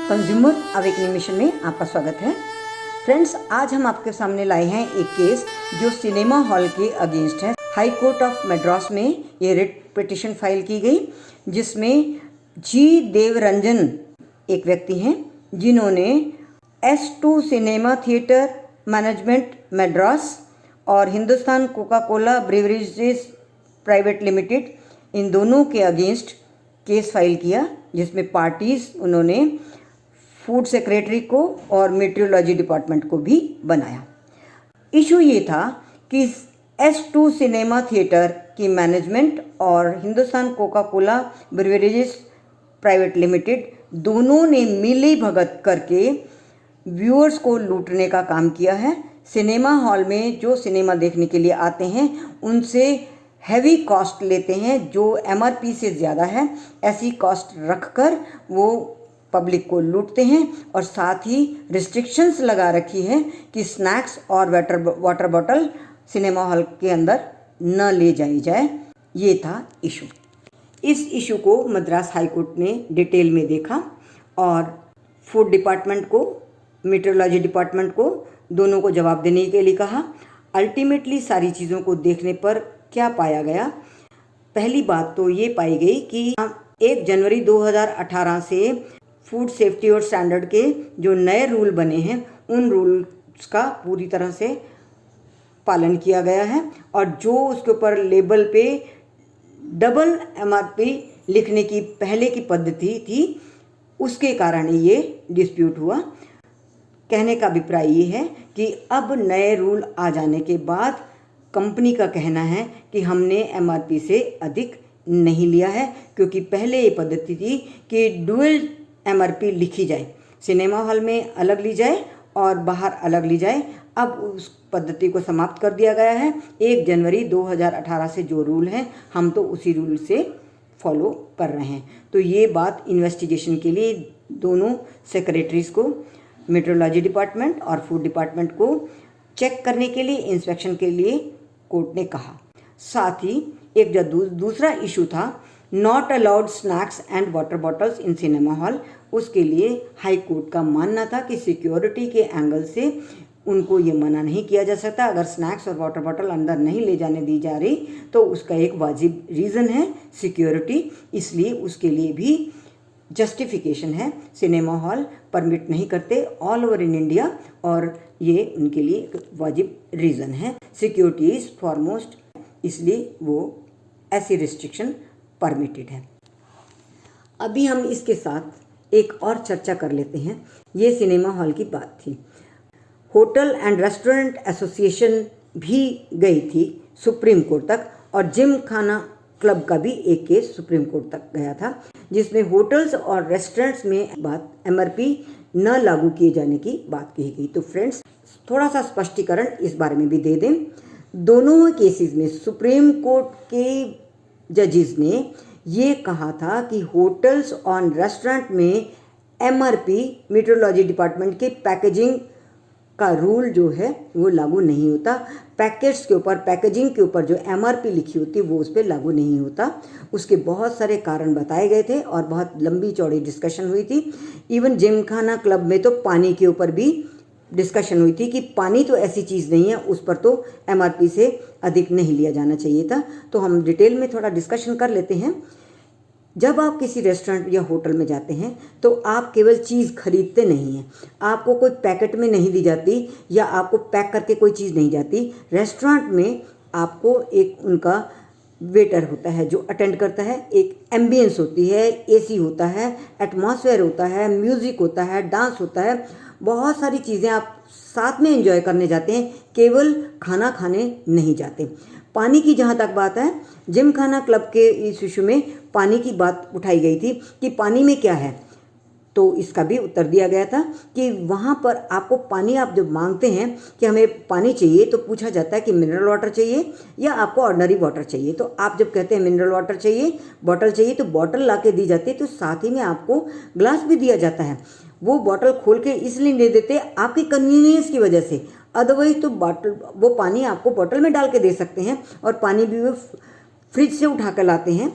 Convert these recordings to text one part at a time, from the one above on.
Consumer awakening mission में आपका स्वागत है। फ्रेंड्स, आज हम आपके सामने लाए हैं एक केस जो सिनेमा हॉल के अगेंस्ट है। हाई कोर्ट ऑफ मद्रास में ये रिट पिटिशन फाइल की गई, जिसमें जी देवरंजन एक व्यक्ति हैं जिन्होंने S2 cinema theatre management Madras और Hindustan Coca Cola beverages private limited, इन दोनों के अगेंस्ट केस फाइल किया, जिसमें पार्टीज उन्होंने फूड सेक्रेटरी को और मेट्रोलॉजी डिपार्टमेंट को भी बनाया। इशू ये था कि S2 सिनेमा थिएटर की मैनेजमेंट और Hindustan Coca Cola beverages private limited दोनों ने मिली भगत करके व्यूअर्स को लूटने का काम किया है। सिनेमा हॉल में जो सिनेमा देखने के लिए आते हैं उनसे हैवी कॉस्ट लेते हैं जो MRP से ज़्यादा है। ऐसी कॉस्ट रखकर वो पब्लिक को लूटते हैं और साथ ही रिस्ट्रिक्शंस लगा रखी है कि स्नैक्स और वाटर बॉटल सिनेमा हॉल के अंदर न ले जाई जाए। ये था इशू। इस इशू को मद्रास हाई कोर्ट ने डिटेल में देखा और फूड डिपार्टमेंट को, मेट्रोलॉजी डिपार्टमेंट को, दोनों को जवाब देने के लिए कहा। अल्टीमेटली सारी चीज़ों को देखने पर क्या पाया गया? पहली बात तो ये पाई गई कि 1 जनवरी 2018 से फूड सेफ्टी और स्टैंडर्ड के जो नए रूल बने हैं उन रूल्स का पूरी तरह से पालन किया गया है और जो उसके ऊपर लेबल पे डबल MRP लिखने की पहले की पद्धति थी उसके कारण ये डिस्प्यूट हुआ। कहने का अभिप्राय ये है कि अब नए रूल आ जाने के बाद कंपनी का कहना है कि हमने MRP से अधिक नहीं लिया है, क्योंकि पहले ये पद्धति थी कि डुअल MRP लिखी जाए, सिनेमा हॉल में अलग ली जाए और बाहर अलग ली जाए। अब उस पद्धति को समाप्त कर दिया गया है। 1 जनवरी 2018 से जो रूल हैं हम तो उसी रूल से फॉलो कर रहे हैं। तो ये बात इन्वेस्टिगेशन के लिए दोनों सेक्रेटरीज को, मेट्रोलॉजी डिपार्टमेंट और फूड डिपार्टमेंट को चेक करने के लिए, इंस्पेक्शन के लिए कोर्ट ने कहा। साथ ही एक जो दूसरा इशू था, not allowed snacks and water bottles in cinema hall, उसके लिए हाई कोर्ट का मानना था कि सिक्योरिटी के एंगल से उनको ये मना नहीं किया जा सकता। अगर स्नैक्स और वाटर बॉटल अंदर नहीं ले जाने दी जा रही तो उसका एक वाजिब रीज़न है सिक्योरिटी, इसलिए उसके लिए भी जस्टिफिकेशन है। सिनेमा हॉल परमिट नहीं करते ऑल ओवर इन इंडिया और ये उनके लिए एक वाजिब रीज़न है। सिक्योरिटी इज़ फॉरमोस्ट, इसलिए वो ऐसी रिस्ट्रिक्शन परमिटेड है। अभी हम इसके साथ एक और चर्चा कर लेते हैं। ये सिनेमा हॉल की बात थी। होटल एंड रेस्टोरेंट एसोसिएशन भी गई थी सुप्रीम कोर्ट तक और जिम खाना क्लब का भी एक केस सुप्रीम कोर्ट तक गया था, जिसमें होटल्स और रेस्टोरेंट्स में बात MRP न लागू किए जाने की बात कही गई। तो फ्रेंड्स, थोड़ा सा स्पष्टीकरण इस बारे में भी दे दें। दोनों केसेस में सुप्रीम कोर्ट के जजेस ने ये कहा था कि होटल्स और रेस्टोरेंट में MRP, मेट्रोलॉजी डिपार्टमेंट के पैकेजिंग का रूल जो है वो लागू नहीं होता। पैकेट्स के ऊपर, पैकेजिंग के ऊपर जो MRP लिखी होती है वो उस पर लागू नहीं होता। उसके बहुत सारे कारण बताए गए थे और बहुत लंबी चौड़ी डिस्कशन हुई थी। इवन जिम खाना क्लब में तो पानी के ऊपर भी डिस्कशन हुई थी कि पानी तो ऐसी चीज़ नहीं है, उस पर तो MRP से अधिक नहीं लिया जाना चाहिए था। तो हम डिटेल में थोड़ा डिस्कशन कर लेते हैं। जब आप किसी रेस्टोरेंट या होटल में जाते हैं तो आप केवल चीज़ खरीदते नहीं हैं, आपको कोई पैकेट में नहीं दी जाती या आपको पैक करके कोई चीज़ नहीं जाती। रेस्टोरेंट में आपको एक उनका वेटर होता है जो अटेंड करता है, एक एम्बियंस होती है, AC होता है, एटमॉस्फेयर होता है, म्यूज़िक होता है, डांस होता है, बहुत सारी चीज़ें आप साथ में एंजॉय करने जाते हैं, केवल खाना खाने नहीं जाते। पानी की जहाँ तक बात है, जिम खाना क्लब के इस इशू में पानी की बात उठाई गई थी कि पानी में क्या है, तो इसका भी उत्तर दिया गया था कि वहाँ पर आपको पानी, आप जब मांगते हैं कि हमें पानी चाहिए तो पूछा जाता है कि मिनरल वाटर चाहिए या आपको ऑर्डिनरी वाटर चाहिए। तो आप जब कहते हैं मिनरल वाटर चाहिए, बॉटल चाहिए, तो बॉटल ला के दी जाती है, तो साथ ही में आपको ग्लास भी दिया जाता है। वो बॉटल खोल के इसलिए नहीं देते आपकी कन्वीनियंस की वजह से, अदरवाइज तो बॉटल, वो पानी आपको बॉटल में डाल के दे सकते हैं और पानी भी वो फ्रिज से उठा कर लाते हैं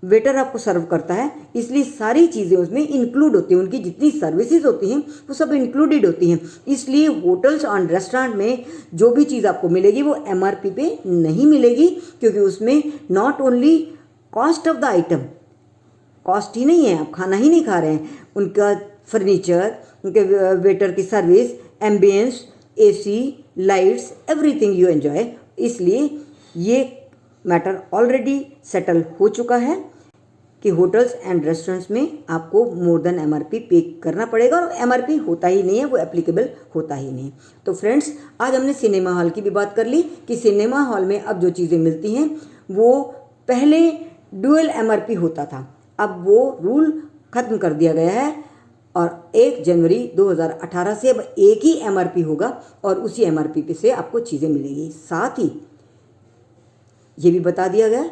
वेटर आपको सर्व करता है, इसलिए सारी चीज़ें उसमें इंक्लूड होती हैं, उनकी जितनी सर्विसेज होती हैं वो सब इंक्लूडेड होती हैं। इसलिए होटल्स और रेस्टोरेंट में जो भी चीज़ आपको मिलेगी वो MRP पे नहीं मिलेगी, क्योंकि उसमें not only cost of the item, cost ही नहीं है, आप खाना ही नहीं खा रहे हैं, उनका फर्नीचर, उनके वेटर की service, ambience, AC, lights, everything you enjoy. इसलिए ये मैटर ऑलरेडी सेटल हो चुका है कि होटल्स एंड रेस्टोरेंट्स में आपको मोर देन MRP पे करना पड़ेगा, और MRP होता ही नहीं है, वो एप्लीकेबल होता ही नहीं। तो फ्रेंड्स, आज हमने सिनेमा हॉल की भी बात कर ली कि सिनेमा हॉल में अब जो चीज़ें मिलती हैं वो पहले डुअल MRP होता था, अब वो रूल ख़त्म कर दिया गया है और 1 जनवरी 2018 से अब एक ही MRP होगा और उसी MRP पे से आपको चीज़ें मिलेगी। साथ ही ये भी बता दिया गया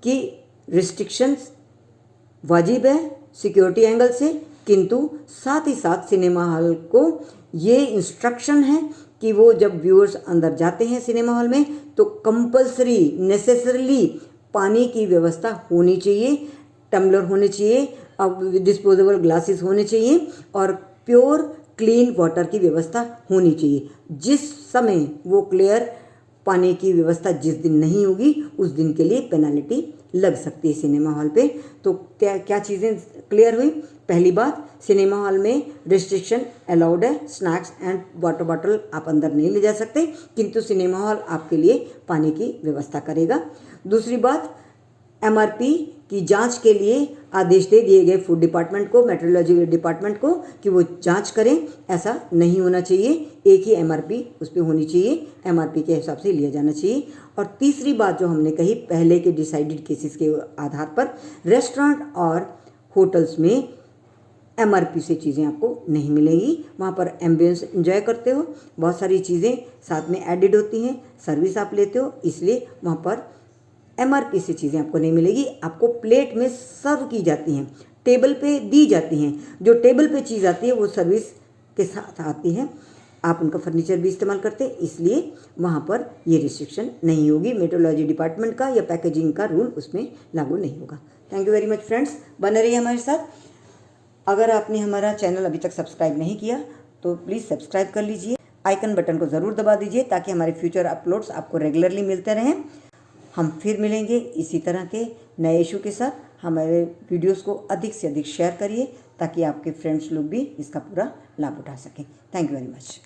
कि रिस्ट्रिक्शंस वाजिब है सिक्योरिटी एंगल से, किंतु साथ ही साथ सिनेमा हॉल को ये इंस्ट्रक्शन है कि वो जब व्यूअर्स अंदर जाते हैं सिनेमा हॉल में तो कंपल्सरी नेसेसरली पानी की व्यवस्था होनी चाहिए, टम्बलर होने चाहिए, अब डिस्पोजेबल ग्लासेस होने चाहिए और प्योर क्लीन वाटर की व्यवस्था होनी चाहिए। जिस समय वो क्लियर पानी की व्यवस्था जिस दिन नहीं होगी उस दिन के लिए पेनल्टी लग सकती है सिनेमा हॉल पे। तो क्या चीज़ें क्लियर हुई? पहली बात, सिनेमा हॉल में रिस्ट्रिक्शन अलाउड है, स्नैक्स एंड वाटर बॉटल आप अंदर नहीं ले जा सकते, किंतु सिनेमा हॉल आपके लिए पानी की व्यवस्था करेगा। दूसरी बात, MRP की जांच के लिए आदेश दे दिए गए फूड डिपार्टमेंट को, मेट्रोलॉजी डिपार्टमेंट को कि वो जांच करें, ऐसा नहीं होना चाहिए, एक ही MRP उस पर होनी चाहिए, MRP के हिसाब से लिया जाना चाहिए। और तीसरी बात जो हमने कही, पहले के डिसाइडेड केसेस के आधार पर रेस्टोरेंट और होटल्स में MRP से चीज़ें आपको नहीं मिलेगी, वहाँ पर एम्बियंस एंजॉय करते हो, बहुत सारी चीज़ें साथ में एडिड होती हैं, सर्विस आप लेते हो, इसलिए वहाँ पर MRP से चीज़ें आपको नहीं मिलेगी। आपको प्लेट में सर्व की जाती हैं, टेबल पे दी जाती हैं, जो टेबल पे चीज़ आती है वो सर्विस के साथ आती है, आप उनका फर्नीचर भी इस्तेमाल करते हैं, इसलिए वहाँ पर ये रिस्ट्रिक्शन नहीं होगी। मेट्रोलॉजी डिपार्टमेंट का या पैकेजिंग का रूल उसमें लागू नहीं होगा। Thank you very much friends, बने रहिए हमारे साथ। अगर आपने हमारा चैनल अभी तक सब्सक्राइब नहीं किया तो प्लीज़ सब्सक्राइब कर लीजिए, आइकन बटन को ज़रूर दबा दीजिए ताकि हमारे फ्यूचर अपलोड्स आपको रेगुलरली मिलते रहें। हम फिर मिलेंगे इसी तरह के नए इशू के साथ। हमारे वीडियोस को अधिक से अधिक शेयर करिए ताकि आपके फ्रेंड्स लोग भी इसका पूरा लाभ उठा सकें। Thank you very much.